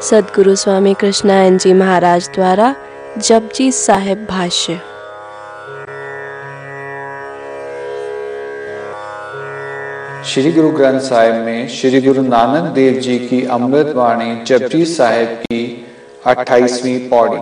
सद्गुरु स्वामी कृष्णानंद जी महाराज द्वारा जपजी साहिब भाष्य। श्री गुरु ग्रंथ साहिब में श्री गुरु नानक देव जी की अमृत वाणी जपजी साहिब की 28वीं पौड़ी।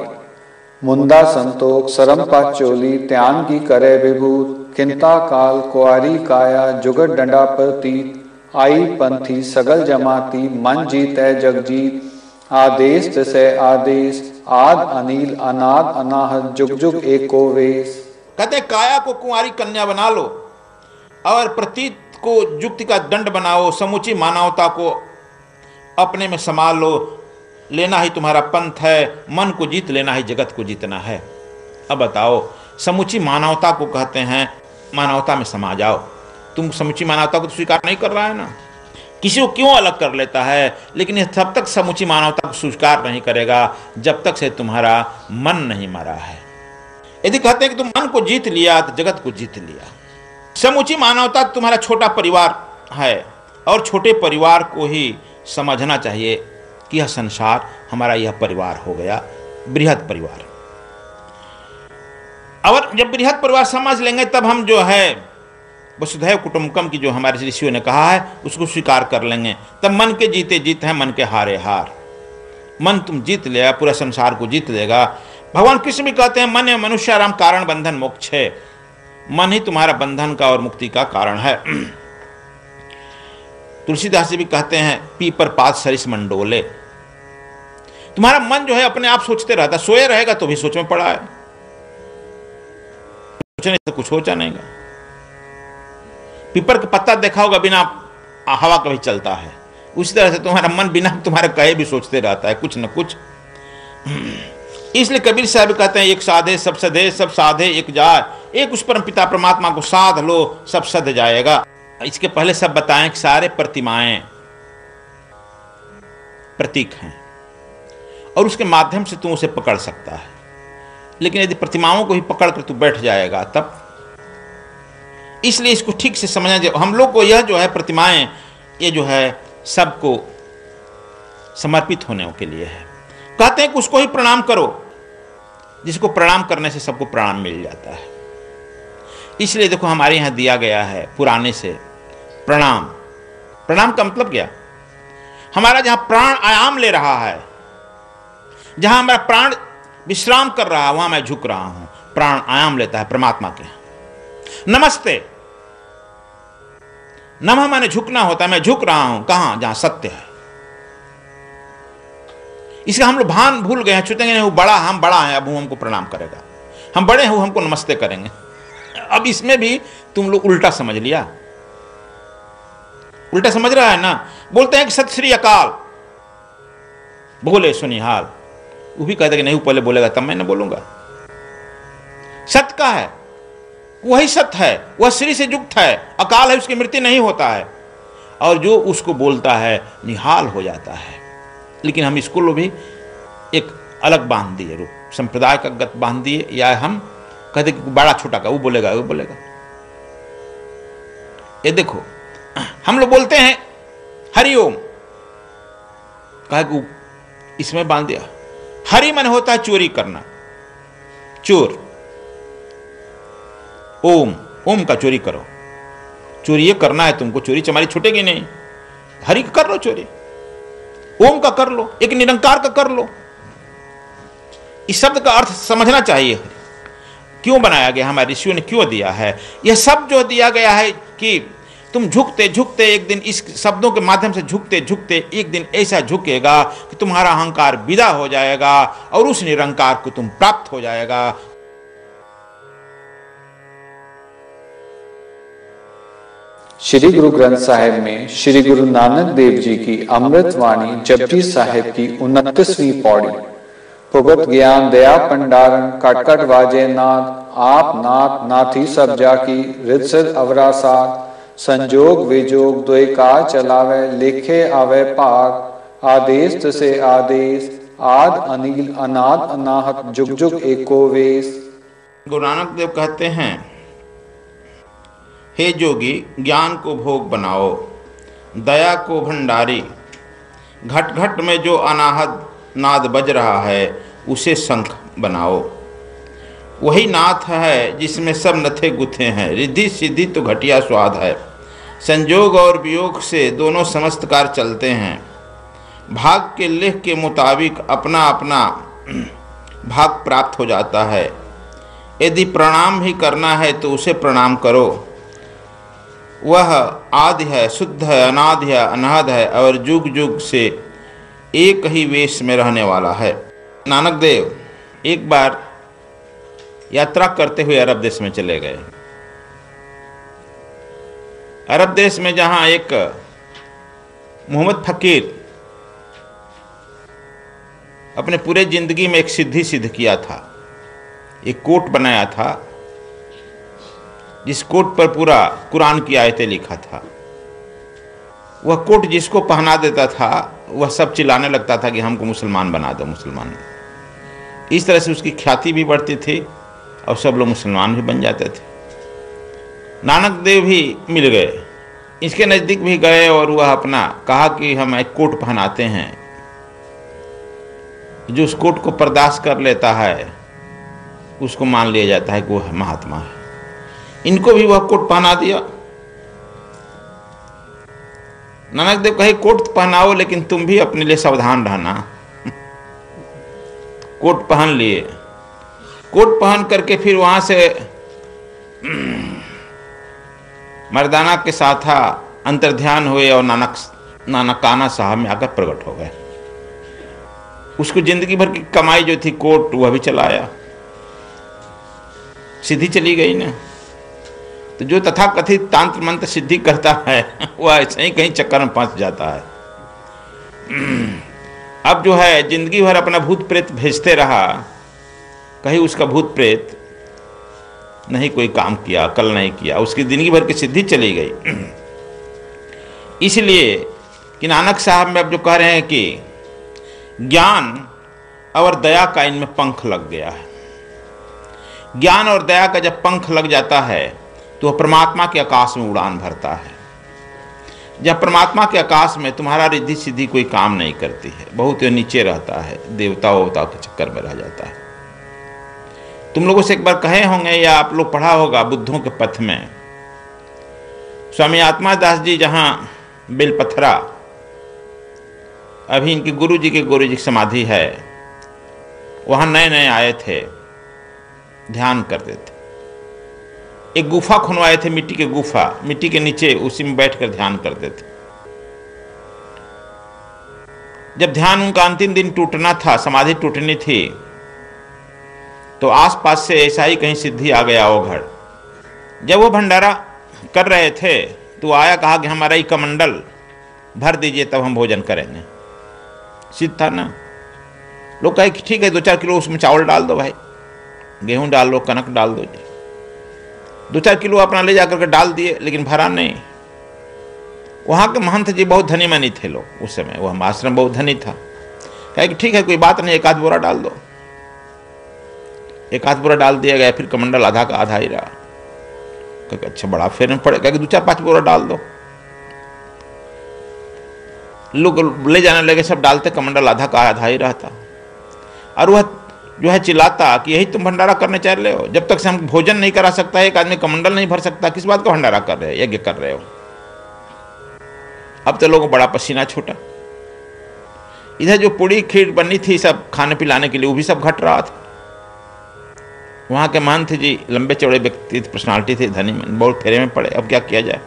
मुंदा संतोख सरम पाचोली त्यान की करे विभूत किंता काल कुआरी काया जुगत डंडा प्रतीत आई पंथी सगल जमाती मन जीतै जगजीत आदेश तसे आदेश आद अनिल अनाद अनाहत जुग जुग एको वेश। कहते काया को कुंवारी कन्या बना लो और प्रतीत को युक्ति का दंड बनाओ, समूची मानवता को अपने में संभाल लो। लेना ही तुम्हारा पंथ है, मन को जीत लेना ही जगत को जीतना है। अब बताओ, समूची मानवता को कहते हैं मानवता में समा जाओ। तुम समूची मानवता को तो स्वीकार नहीं कर रहा है ना, किसी को क्यों अलग कर लेता है, लेकिन यह तब तक समूची मानवता को स्वीकार नहीं करेगा जब तक से तुम्हारा मन नहीं मरा है। यदि कहते हैं कि तुम मन को जीत लिया तो जगत को जीत लिया। समूची मानवता तुम्हारा छोटा परिवार है और छोटे परिवार को ही समझना चाहिए कि यह संसार हमारा यह परिवार हो गया, बृहद परिवार। और जब बृहद परिवार समझ लेंगे तब हम जो है वसुधैव कुटुंबकम की जो हमारे ऋषियों ने कहा है उसको स्वीकार कर लेंगे। तब मन के जीते जीत है, मन के हारे हार। मन तुम जीत लिया, पूरा संसार को जीत लेगा। भगवान कृष्ण भी कहते हैं मन मनुष्याराम कारण बंधन मोक्ष है। मन ही तुम्हारा बंधन का और मुक्ति का कारण है। तुलसीदास जी भी कहते हैं पीपर पात सरिस मंडोले। तुम्हारा मन जो है अपने आप सोचते रहता, सोए रहेगा तो भी सोच में पड़ा है, सोचने से कुछ सोचा नहीं। पीपर का पत्ता देखा होगा बिना हवा कभी चलता है, उसी तरह से तुम्हारा मन बिना तुम्हारे कहे भी सोचते रहता है कुछ न कुछ। इसलिए कबीर साहब कहते हैं एक साधे सब सधे, सब साधे एक जाए। एक उस परम पिता परमात्मा को साध लो, सब सध जाएगा। इसके पहले सब बताएं कि सारे प्रतिमाएं प्रतीक हैं और उसके माध्यम से तू उसे पकड़ सकता है। लेकिन यदि प्रतिमाओं को ही पकड़ कर तू बैठ जाएगा तब, इसलिए इसको ठीक से समझना चाहिए। हम लोग को यह जो है प्रतिमाएं, ये जो है सबको समर्पित होने के लिए है। कहते हैं कि उसको ही प्रणाम करो, जिसको प्रणाम करने से सबको प्रणाम मिल जाता है। इसलिए देखो हमारे यहां दिया गया है पुराने से प्रणाम। प्रणाम का मतलब क्या? हमारा जहां प्राण आयाम ले रहा है, जहां हमारा प्राण विश्राम कर रहा है, वहां मैं झुक रहा हूं। प्राण आयाम लेता है परमात्मा के। नमस्ते, नमः माने झुकना होता है। मैं झुक रहा हूं कहां? जहां सत्य है। इसका हम लोग भान भूल गए हैं, सोचेंगे नहीं वो बड़ा, हम बड़ा है, अब वो हमको प्रणाम करेगा। हम बड़े हैं, वो हमको नमस्ते करेंगे। अब इसमें भी तुम लोग उल्टा समझ लिया। उल्टा समझ रहा है ना। बोलते हैं कि सत श्री अकाल, बोले सुनिहाल। वो भी कहते कि नहीं, वो पहले बोलेगा तब मैं न बोलूंगा। सत्य का है, वही सत्य है, वह श्री से युक्त है। अकाल है, उसकी मृत्यु नहीं होता है। और जो उसको बोलता है निहाल हो जाता है। लेकिन हम इसको भी एक अलग बांध दिए, रूप संप्रदाय का गत बांध दिए, या हम कहते कि बड़ा छोटा का वो बोलेगा, वो बोलेगा। ये देखो हम लोग बोलते हैं हरिओम, कहा कि इसमें बांध दिया। हरि मन होता है चोरी करना, चोर। ओम, ओम का चोरी करो। चोरी ये करना है तुमको, चोरी चमारी छूटेगी नहीं। हरि का कर लो चोरी, ओम का कर लो, एक निरंकार का कर लो। इस शब्द का अर्थ समझना चाहिए, क्यों बनाया गया, हमारे ऋषियों ने क्यों दिया है। यह सब जो दिया गया है कि तुम झुकते झुकते एक दिन, इस शब्दों के माध्यम से झुकते झुकते एक दिन ऐसा झुकेगा कि तुम्हारा अहंकार विदा हो जाएगा और उस निरंकार को तुम प्राप्त हो जाएगा। श्री गुरु ग्रंथ साहिब में श्री गुरु नानक देव जी की अमृत वाणी जपजी साहिब की 29वीं पौड़ी। भुगत ज्ञान दया पंडारन कट कट वाजे नाद आप नाथ नाथी सब जाकी रिद अवरासार संजोग विजोग द्वय का चलावे लिखे आवे भाग आदेश तसे आदेश आद अनिल अनाद अनाहत जुग जुग एको वेश। गुरु नानक देव कहते हैं, हे जोगी ज्ञान को भोग बनाओ, दया को भंडारी, घट घट में जो अनाहत नाद बज रहा है उसे शंख बनाओ। वही नाथ है जिसमें सब नथे गुथे हैं, रिद्धि सिद्धि तो घटिया स्वाद है। संजोग और वियोग से दोनों समस्त कार्य चलते हैं, भाग के लेख के मुताबिक अपना अपना भाग प्राप्त हो जाता है। यदि प्रणाम भी करना है तो उसे प्रणाम करो, वह आदि है, शुद्ध है, अनादि है, अनाहद है और जुग जुग से एक ही वेश में रहने वाला है। नानक देव एक बार यात्रा करते हुए अरब देश में चले गए। अरब देश में जहां एक मोहम्मद फकीर अपने पूरे जिंदगी में एक सिद्धि सिद्ध किया था, एक कोट बनाया था जिस कोट पर पूरा कुरान की आयतें लिखा था। वह कोट जिसको पहना देता था वह सब चिल्लाने लगता था कि हमको मुसलमान बना दो, मुसलमान। इस तरह से उसकी ख्याति भी बढ़ती थी और सब लोग मुसलमान भी बन जाते थे। नानक देव भी मिल गए, इसके नज़दीक भी गए और वह अपना कहा कि हम एक कोट पहनाते हैं। जो उस कोट को बर्दाश्त कर लेता है उसको मान लिया जाता है कि वह महात्मा है। इनको भी वह कोट पहना दिया। नानक देव कहे कोट पहनाओ लेकिन तुम भी अपने लिए सावधान रहना। कोट पहन लिए, कोट पहन करके फिर वहां से मर्दाना के साथ अंतर्ध्यान हुए और नानकाना साहब में आकर प्रकट हो गए। उसको जिंदगी भर की कमाई जो थी कोट वह भी चलाया, सिद्धि चली गई ना। तो जो तथाकथित तांत्र मंत्र सिद्धि करता है वह ऐसे ही कहीं चक्कर में फंस जाता है। अब जो है जिंदगी भर अपना भूत प्रेत भेजते रहा, कहीं उसका भूत प्रेत नहीं कोई काम किया, कल नहीं किया, उसकी जिंदगी भर की सिद्धि चली गई। इसलिए कि नानक साहब में अब जो कह रहे हैं कि ज्ञान और दया का इनमें पंख लग गया है। ज्ञान और दया का जब पंख लग जाता है तो वह परमात्मा के आकाश में उड़ान भरता है। जब परमात्मा के आकाश में तुम्हारा रिद्धि सिद्धि कोई काम नहीं करती है, बहुत नीचे रहता है, देवता वोवता के चक्कर में रह जाता है। तुम लोगों से एक बार कहे होंगे या आप लोग पढ़ा होगा बुद्धों के पथ में, स्वामी आत्मादास जी जहां बेलपथरा, अभी इनके गुरु जी की समाधि है, वहां नए नए आए थे, ध्यान करते थे। एक गुफा खुनवाए थे, मिट्टी के गुफा, मिट्टी के नीचे उसी में बैठकर ध्यान करते थे। जब ध्यान उनका अंतिम दिन टूटना था, समाधि टूटनी थी, तो आसपास से ऐसा ही कहीं सिद्धि आ गया ओघड़। जब वो भंडारा कर रहे थे तो आया, कहा कि हमारा ही कमंडल भर दीजिए तब हम भोजन करेंगे। सिद्ध था ना। लोग कहे कि ठीक है 2-4 किलो उसमें चावल डाल दो भाई, गेहूं डाल लो, कनक डाल दो। 2-4 किलो अपना ले जाकर के डाल दिए, लेकिन भरा नहीं। वहाँ के महंत जी बहुत धनी मनी थे लोग उस समय, वह आश्रम बहुत धनी था। कहे कि ठीक है कोई बात नहीं, 1 आध बोरा डाल दो। 1 आध बोरा डाल दिया गया, फिर कमंडल आधा का आधा ही रहा। कहे अच्छा बड़ा फेरन पड़ेगा कि 2-4-5 बोरा डाल दो। लोग ले जाने लगे, सब डालते, कमंडल आधा का आधा ही रहता। और वह जो है चिल्लाता कि यही तुम भंडारा करने चल रहे हो, जब तक से हम भोजन नहीं करा सकता है, एक आदमी कमंडल नहीं भर सकता, किस बात का भंडारा कर रहे हो, यज्ञ कर रहे हो। अब तो लोगों को बड़ा पसीना छूटा। इधर जो पूड़ी खीर बनी थी सब खाने पिलाने के लिए, वो भी सब घट रहा था। वहां के महंत जी लंबे चौड़े व्यक्ति, पर्सनालिटी थे, धनी, बहुत फेरे में पड़े। अब क्या किया जाए।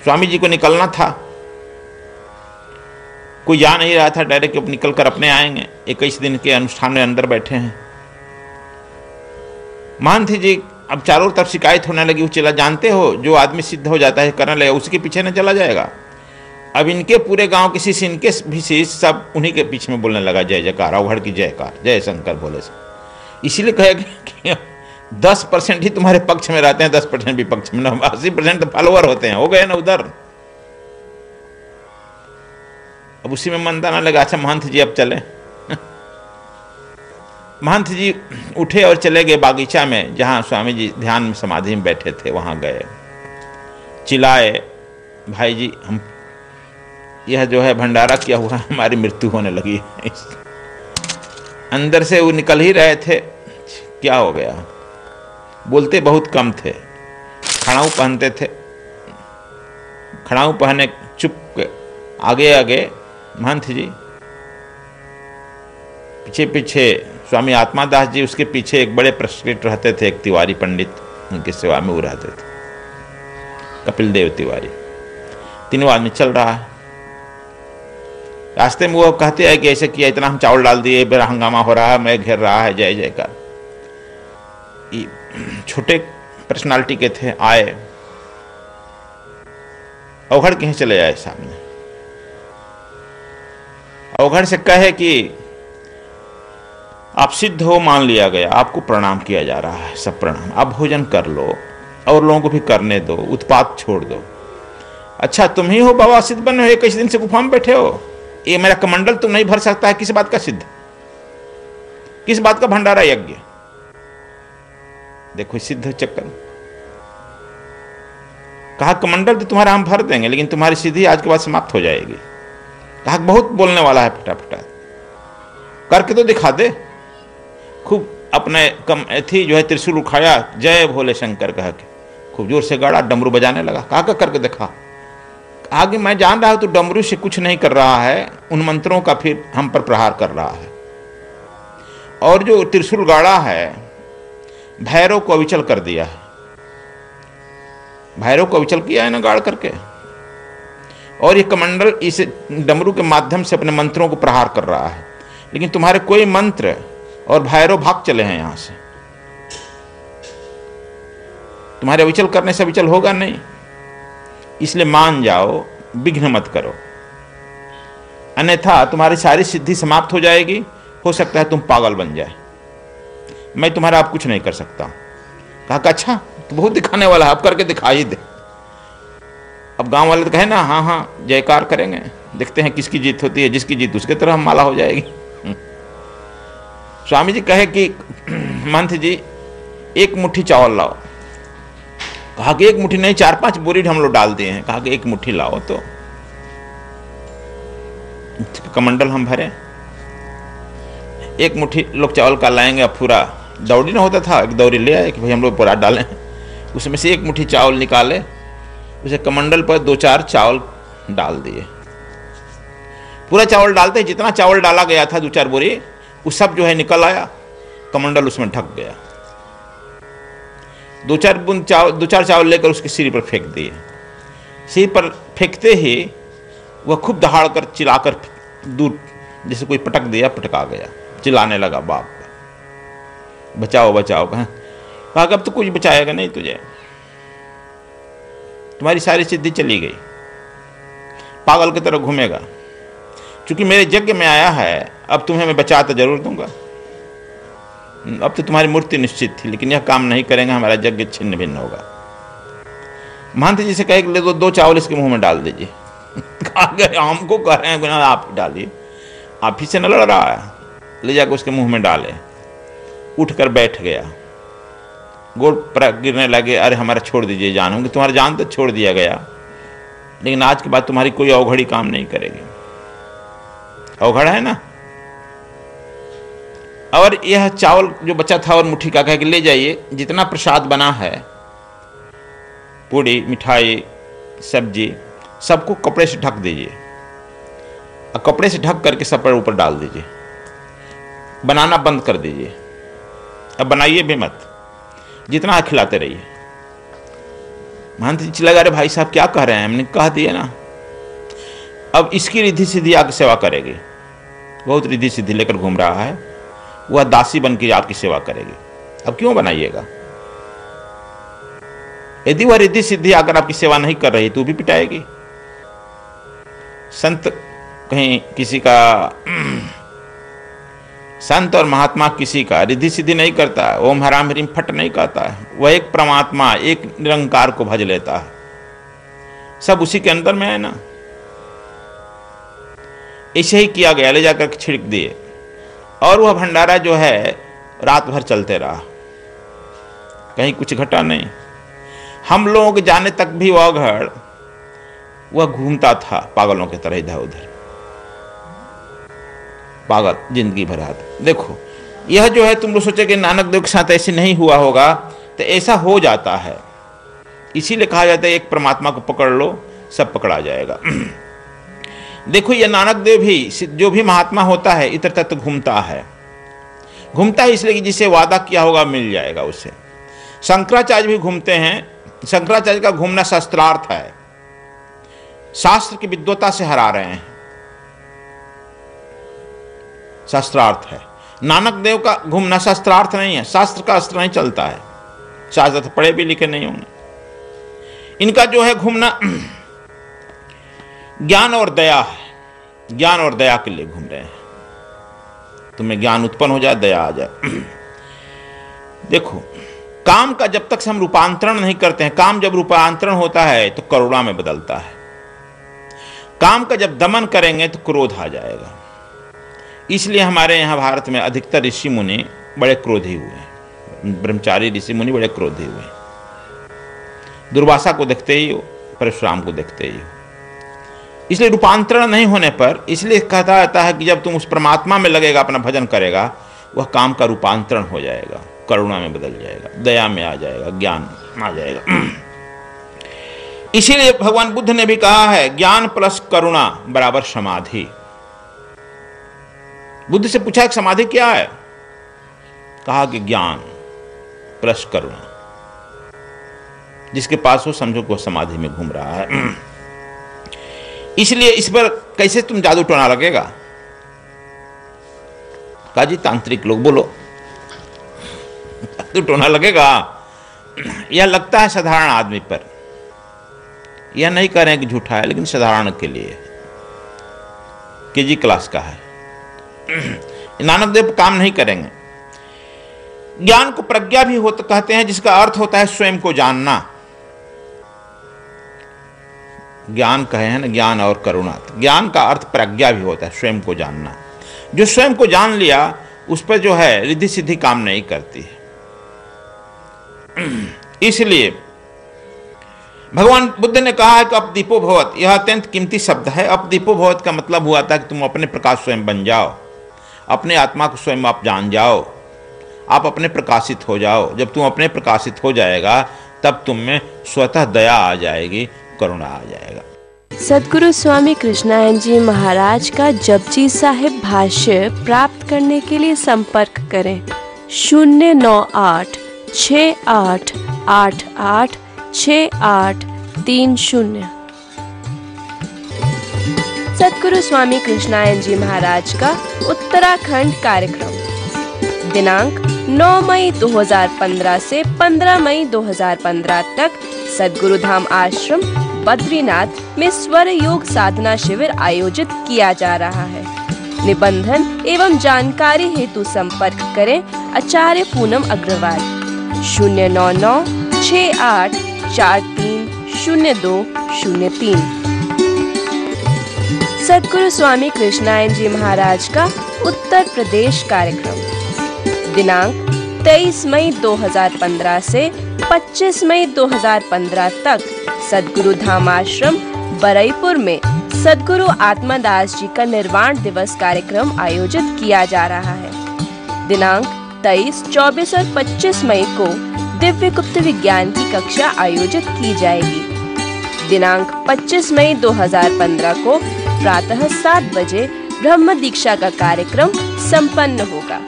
स्वामी जी को निकलना था, कोई जा नहीं रहा था, डायरेक्ट निकल कर अपने आएंगे। 21 दिन के अनुष्ठान में अंदर बैठे हैं। महंत जी अब चारों तरफ शिकायत होने लगी, वो चला, जानते हो जो आदमी सिद्ध हो जाता है करने लगे, उसके पीछे न चला जाएगा। अब इनके पूरे गांव के शिष्य, इनके भी शिष्य सब उन्हीं के पीछे में बोलने लगा, जय जयकार, अवहड़ की जयकार, जय शंकर बोले से। इसीलिए कहे कि 10% ही तुम्हारे पक्ष में रहते हैं, 10% विपक्ष में, 80% तो फॉलोअर होते हैं, हो गए ना उधर। अब उसी में मन दाना लगा, अच्छा महंत जी अब चले। महंत जी उठे और चले गए बागीचा में, जहां स्वामी जी ध्यान में समाधि में बैठे थे, वहां गए। चिल्लाए, भाई जी हम यह जो है भंडारा किया हुआ हमारी मृत्यु होने लगी है। अंदर से वो निकल ही रहे थे, क्या हो गया। बोलते बहुत कम थे, खड़ाऊ पहनते थे, खड़ाऊ पहने चुप के आगे आगे महंत जी, पीछे पीछे स्वामी आत्मादास जी, उसके पीछे एक बड़े प्रस्कृत रहते थे, एक तिवारी पंडित, उनकी सेवा में वो रहते थे, कपिल देव तिवारी। तीनों आदमी चल रहा है। रास्ते में वो कहते हैं कि ऐसे किया, इतना हम चावल डाल दिए, बड़ा हंगामा हो रहा है, मैं घेर रहा है, जय जयकार। छोटे पर्सनालिटी के थे, आए, अवघड़ कहीं चले आए सामने। अवघड़ से कहे कि आप सिद्ध हो, मान लिया गया, आपको प्रणाम किया जा रहा है, सब प्रणाम, आप भोजन कर लो और लोगों को भी करने दो, उत्पात छोड़ दो। अच्छा तुम ही हो बाबा सिद्ध बने हो, किस दिन से गुफा में बैठे हो, ये मेरा कमंडल तुम नहीं भर सकता है, किस बात का सिद्ध, किस बात का भंडारा यज्ञ। देखो सिद्ध चक्कर। कहा कमंडल तो तुम्हारा हम भर देंगे, लेकिन तुम्हारी सिद्धि आज के बाद समाप्त हो जाएगी। कहा बहुत बोलने वाला है, फटाफटा करके तो दिखा दे। खूब अपने कम थी जो है त्रिशूल उठाया, जय भोले शंकर कह के खूब जोर से गाड़ा, डमरू बजाने लगा। कहा करके दिखा। आगे मैं जान रहा हूं तो डमरू से कुछ नहीं कर रहा है, उन मंत्रों का फिर हम पर प्रहार कर रहा है। और जो त्रिशूल गाड़ा है, भैरव को अविचल कर दिया है, भैरव को अविचल किया है ना गाड़ करके। और ये कमंडल इस डमरू के माध्यम से अपने मंत्रों को प्रहार कर रहा है, लेकिन तुम्हारे कोई मंत्र और भैरव भाग चले हैं यहां से। तुम्हारे अविचल करने से अविचल होगा नहीं, इसलिए मान जाओ, विघ्न मत करो, अन्यथा तुम्हारी सारी सिद्धि समाप्त हो जाएगी। हो सकता है तुम पागल बन जाए, मैं तुम्हारा आप कुछ नहीं कर सकता। कहा अच्छा तो बहुत दिखाने वाला है, अब करके दिखा ही दे। अब गांव वाले तो कहे ना, हाँ हाँ जयकार करेंगे, देखते हैं किसकी जीत होती है, जिसकी जीत उसके तरह माला हो जाएगी। स्वामी जी कहे कि महंत जी एक मुट्ठी चावल लाओ। कहा कि एक मुट्ठी नहीं, 4-5 बोरी हम लोग डाल दिए हैं। कहा कि एक मुट्ठी लाओ तो कमंडल हम भरे। एक मुट्ठी लोग चावल का लाएंगे, अब पूरा दौड़ी ना होता था, एक दौरी ले आए कि भाई हम लोग पूरा डालें। उसमें से एक मुट्ठी चावल निकाले, उसे कमंडल पर 2-4 चावल डाल दिए। पूरा चावल डालते जितना चावल डाला गया था 2-4 बोरी, वो सब जो है निकल आया, कमंडल उसमें ढक गया। 2-4 चावल लेकर उसके सिर पर फेंक दिए। सिर पर फेंकते ही वह खूब दहाड़ कर चिल्लाकर दूर, जैसे कोई पटक दिया, पटका गया, चिल्लाने लगा बाप बचाओ बचाओ। कहा अब तो कुछ बचाएगा नहीं तुझे, तुम्हारी सारी सिद्धि चली गई, पागल की तरह घूमेगा। क्योंकि मेरे यज्ञ में आया है, अब तुम्हें मैं बचा तो जरूर दूंगा। अब तो तुम्हारी मूर्ति निश्चित थी, लेकिन यह काम नहीं करेंगे, हमारा यज्ञ छिन्न भिन्न होगा। महंत जी से कहे ले दो 2 चावल इसके मुंह में डाल दीजिए। कहा गए हमको कह रहे हैं आप ही डालिए, आप ही से न लड़ रहा है। ले जाकर उसके मुंह में डाले, उठकर बैठ गया, गोड़ पर गिरने लगे। अरे हमारा छोड़ दीजिए जान, होंगे तुम्हारा जान तो छोड़ दिया गया, लेकिन आज के बाद तुम्हारी कोई अवघड़ी काम नहीं करेगी। अवघड़ है ना। और यह चावल जो बचा था और मुट्ठी का कह के ले जाइए, जितना प्रसाद बना है, पूड़ी मिठाई सब्जी, सबको कपड़े से ढक दीजिए, और कपड़े से ढक करके सब पर ऊपर डाल दीजिए, बनाना बंद कर दीजिए। अब बनाइए भी मत, जितना खिलाते रहिए। महंत जी चिल्ला, अरे भाई साहब क्या कह रहे हैं, हमने कह दिया ना। अब इसकी रिद्धि सिद्धि आके सेवा करेगी, बहुत रिद्धि सिद्धि लेकर घूम रहा है, वह दासी बन के आपकी सेवा करेगी। अब क्यों बनाइएगा? यदि वह रिद्धि सिद्धि आकर आपकी सेवा नहीं कर रही तो भी पिटाएगी। संत कहीं किसी का, संत और महात्मा किसी का रिद्धि सिद्धि नहीं करता, ओम हराम हरीम फट नहीं कहता है। वह एक परमात्मा, एक निरंकार को भज लेता है, सब उसी के अंदर में है ना। ऐसे ही किया गया, ले जाकर छिड़क दिए, और वह भंडारा जो है रात भर चलते रहा, कहीं कुछ घटा नहीं। हम लोगों के जाने तक भी वह घर वह घूमता था पागलों की तरह इधर उधर, पागल जिंदगी भर आता। देखो यह जो है, तुम लोग सोचे कि नानक देव के साथ ऐसे नहीं हुआ होगा, तो ऐसा हो जाता है। इसीलिए कहा जाता है एक परमात्मा को पकड़ लो सब पकड़ा जाएगा। देखो ये नानक देव भी, जो भी महात्मा होता है इतर तत्व घूमता है इसलिए कि जिसे वादा किया होगा मिल जाएगा उसे। शंकराचार्य भी घूमते हैं। शंकराचार्य का घूमना शास्त्रार्थ है, शास्त्र की विद्वता से हरा रहे हैं, शास्त्रार्थ है। नानक देव का घूमना शास्त्रार्थ नहीं है, शास्त्र का अस्त्र नहीं चलता है, शास्त्र पढ़े भी लिखे नहीं होंगे। इनका जो है घूमना ज्ञान और दया है, ज्ञान और दया के लिए घूम रहे हैं। तुम्हें ज्ञान उत्पन्न हो जाए, दया आ जाए। देखो काम का जब तक से हम रूपांतरण नहीं करते हैं, काम जब रूपांतरण होता है तो करुणा में बदलता है। काम का जब दमन करेंगे तो क्रोध आ जाएगा। इसलिए हमारे यहाँ भारत में अधिकतर ऋषि मुनि बड़े क्रोधी हुए हैं, ब्रह्मचारी ऋषि मुनि बड़े क्रोधी हुए हैं। दुर्वासा को देखते ही हो, परशुराम को देखते ही हो। इसलिए रूपांतरण नहीं होने पर, इसलिए कहता जाता है कि जब तुम उस परमात्मा में लगेगा, अपना भजन करेगा, वह काम का रूपांतरण हो जाएगा, करुणा में बदल जाएगा, दया में आ जाएगा, ज्ञान आ जाएगा। इसीलिए भगवान बुद्ध ने भी कहा है ज्ञान प्लस करुणा बराबर समाधि। बुद्ध से पूछा कि समाधि क्या है? कहा कि ज्ञान प्लस करुणा। जिसके पास हो समझो को समाधि में घूम रहा है। इसलिए इस पर कैसे तुम जादू टोना लगेगा? कहा जी तांत्रिक लोग बोलो जादू टोना लगेगा। यह लगता है साधारण आदमी पर, यह नहीं कह रहे हैं कि झूठा है, लेकिन साधारण के लिए केजी क्लास का है। नानक देव काम नहीं करेंगे। ज्ञान को प्रज्ञा भी होता कहते हैं, जिसका अर्थ होता है स्वयं को जानना। ज्ञान कहे हैं ना, ज्ञान और करुणा। ज्ञान का अर्थ प्रज्ञा भी होता है, स्वयं को जानना। जो स्वयं को जान लिया उस पर जो है रिद्धि सिद्धि काम नहीं करती है। इसलिए भगवान बुद्ध ने कहा है कि अपदीपो भवत, यह अत्यंत कीमती शब्द है। अपदीपो भवत का मतलब हुआ था कि तुम अपने प्रकाश स्वयं बन जाओ, अपने आत्मा को स्वयं आप जान जाओ, आप अपने प्रकाशित हो जाओ। जब तुम अपने प्रकाशित हो जाएगा तब तुम में स्वतः दया आ जाएगी, करुणा आ जाएगा। सद्गुरु स्वामी कृष्णानंद जी महाराज का जपजी साहिब भाष्य प्राप्त करने के लिए संपर्क करें 09868886830। सद्गुरु स्वामी कृष्णानंद जी महाराज का उत्तराखंड कार्यक्रम दिनांक 9 मई 2015 से 15 मई 2015 तक सद्गुरु धाम आश्रम बद्रीनाथ में स्वर योग साधना शिविर आयोजित किया जा रहा है। निबंधन एवं जानकारी हेतु संपर्क करें आचार्य पूनम अग्रवाल 09968430203। सद्गुरु स्वामी कृष्णानंद जी महाराज का उत्तर प्रदेश कार्यक्रम दिनांक 23 मई 2015 से 25 मई 2015 तक सद्गुरु धाम आश्रम बरईपुर में सद्गुरु आत्मदास जी का निर्वाण दिवस कार्यक्रम आयोजित किया जा रहा है। दिनांक 23, 24 और 25 मई को दिव्य गुप्त विज्ञान की कक्षा आयोजित की जाएगी। दिनांक 25 मई 2015 को प्रातः 7 बजे ब्रह्म दीक्षा का कार्यक्रम संपन्न होगा।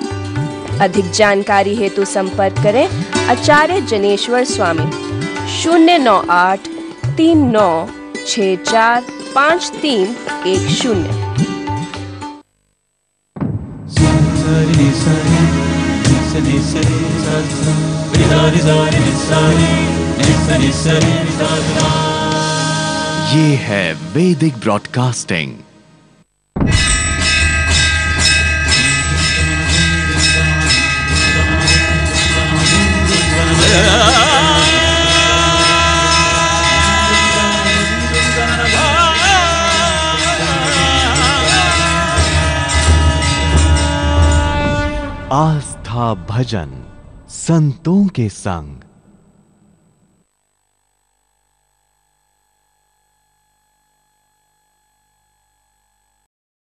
अधिक जानकारी हेतु संपर्क करें आचार्य जनेश्वर स्वामी 09839645310। ये है वैदिक ब्रॉडकास्टिंग। आस्था भजन संतों के संग।